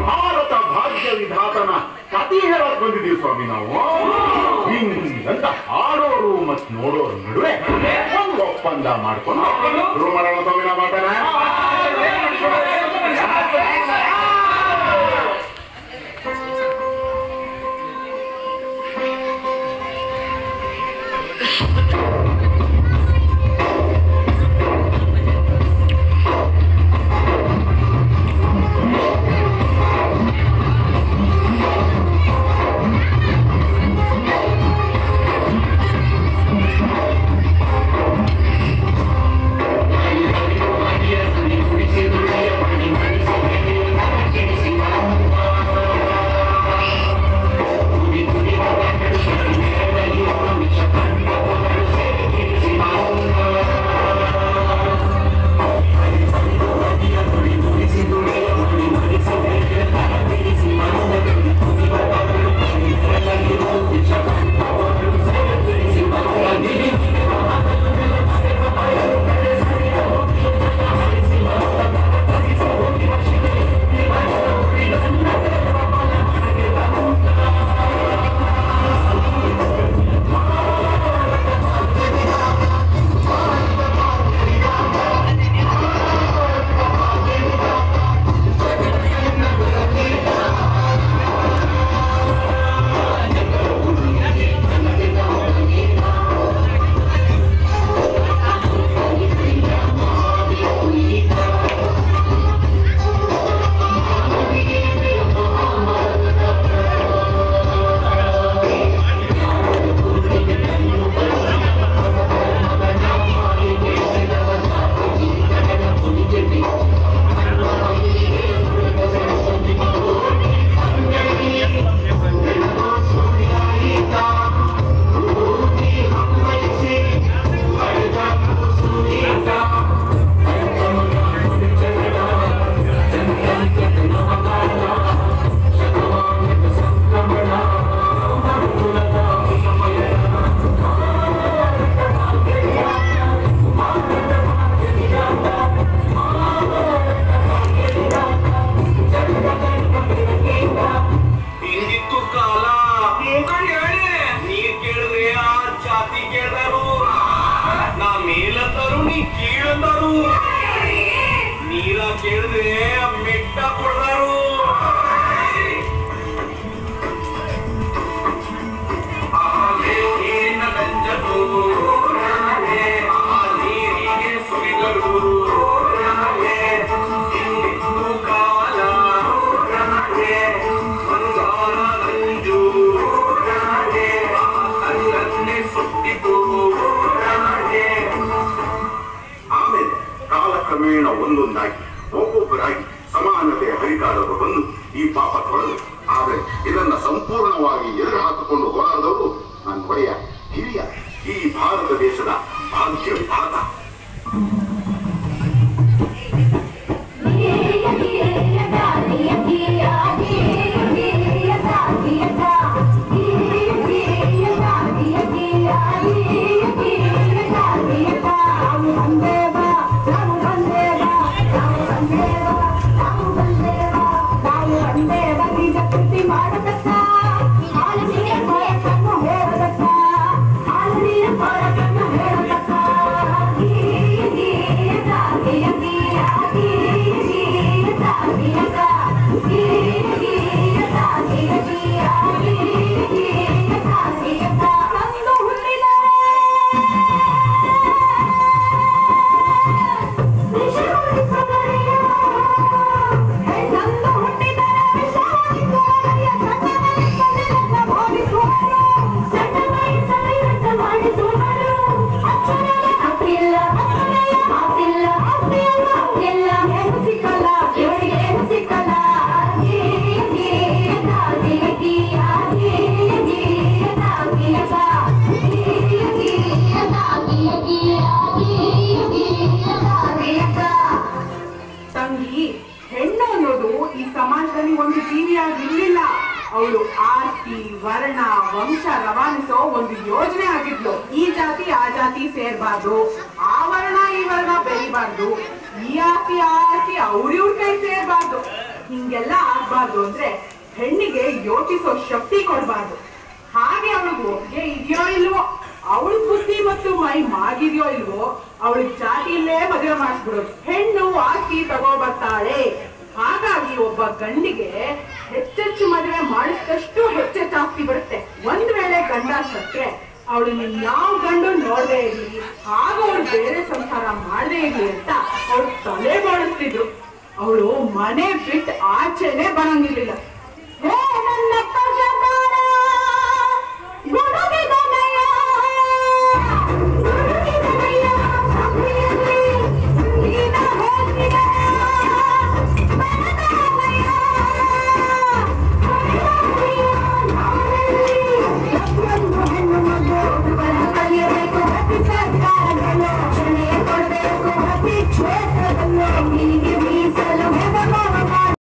ಭಾರತ ಭಾಗ್ಯ ವಿಧಾತನ ಕಥೆ ಹೇಳಕ್ ಬಂದಿದ್ದೀವಿ ಸ್ವಾಮಿ ನಾವು. ಹಿಂಗಂತ ಹಾಡೋರು ಮತ್ ನೋಡೋರು ನಡುವೆ ಒಂದು ಒಪ್ಪಂದ ಮಾಡ್ಕೊಂಡು ಶುರು ಮಾಡೋಣ ಸ್ವಾಮಿ ನಾವು ಮಾತಾಡ. ಒಂದೊಂದಾಗಿ ಒಬ್ಬೊಬ್ಬರಾಗಿ ಸಮಾನತೆಯ ಹರಿಕಾರರು ಬಂದು ಈ ಪಾಪ ತೊಳೆದು, ಆದರೆ ಇದನ್ನ ಸಂಪೂರ್ಣವಾಗಿ ಎದುರು ಹಾಕಿಕೊಂಡು ಹೋರಾಡಿದವರು ನನ್ನ ಒಡೆಯ ಹಿರಿಯ ಈ ಭಾರತ ದೇಶದ ಭಾಗ್ಯ ವಿಧಾತ. Yeah. ಅವಳು ಆಸ್ತಿ ವರ್ಣ ವಂಶ ರವಾನಿಸೋ ಒಂದು ಯೋಜನೆ ಆಗಿದ್ಲು. ಈ ಜಾತಿ ಆ ಜಾತಿ ಸೇರ್ಬಾರ್ದು, ಆ ವರ್ಣ ಈ ವರ್ಣ ಬೆರಿಬಾರ್ದು, ಈ ಆಸ್ತಿ ಆ ಆಸ್ತಿ ಅವ್ರಿವ್ರ ಕೈ ಸೇರ್ಬಾರ್ದು. ಹಿಂಗೆಲ್ಲ ಆಗ್ಬಾರ್ದು ಅಂದ್ರೆ ಹೆಣ್ಣಿಗೆ ಯೋಚಿಸೋ ಶಕ್ತಿ ಕೊಡ್ಬಾರ್ದು. ಹಾಗೆ ಅವಳಿಗೆ ಒಪ್ಪಿಗೆ ಇದೆಯೋ ಇಲ್ವೋ, ಅವಳ ಬುದ್ಧಿ ಮತ್ತು ಮೈ ಮಾಗಿದೆಯೋ ಇಲ್ವೋ, ಅವಳಿಗೆ ಜಾತಿಯಲ್ಲೇ ಮದುವೆ ಮಾಡಿಸ್ಬಿಡೋದು. ಹೆಣ್ಣು ಆಸ್ತಿ ತಗೋಬರ್ತಾಳೆ. ಹಾಗಾಗಿ ಒಬ್ಬ ಗಂಡಿಗೆ ಹೆಚ್ಚೆಚ್ಚು ಮದುವೆ ಮಾಡಿಸಿದಷ್ಟು ಹೆಚ್ಚೆಚ್ಚು ಆಸ್ತಿ ಬರುತ್ತೆ. ಒಂದ್ ವೇಳೆ ಗಂಡ ಸತ್ರೆ ಅವಳನ್ನ ಯಾವ ಗಂಡು ನೋಡದೇ ಇರ್ಲಿ, ಆಗ ಅವಳು ಬೇರೆ ಸಂಸಾರ ಮಾಡದೇ ಇರ್ಲಿ ಅಂತ ಅವಳು ತಲೆ ಮಾಡಿಸ್ತಿದ್ರು. ಅವಳು ಮನೆ ಬಿಟ್ಟು ಆಚೆನೆ ಬರಂಗಿರ್ಲಿಲ್ಲ.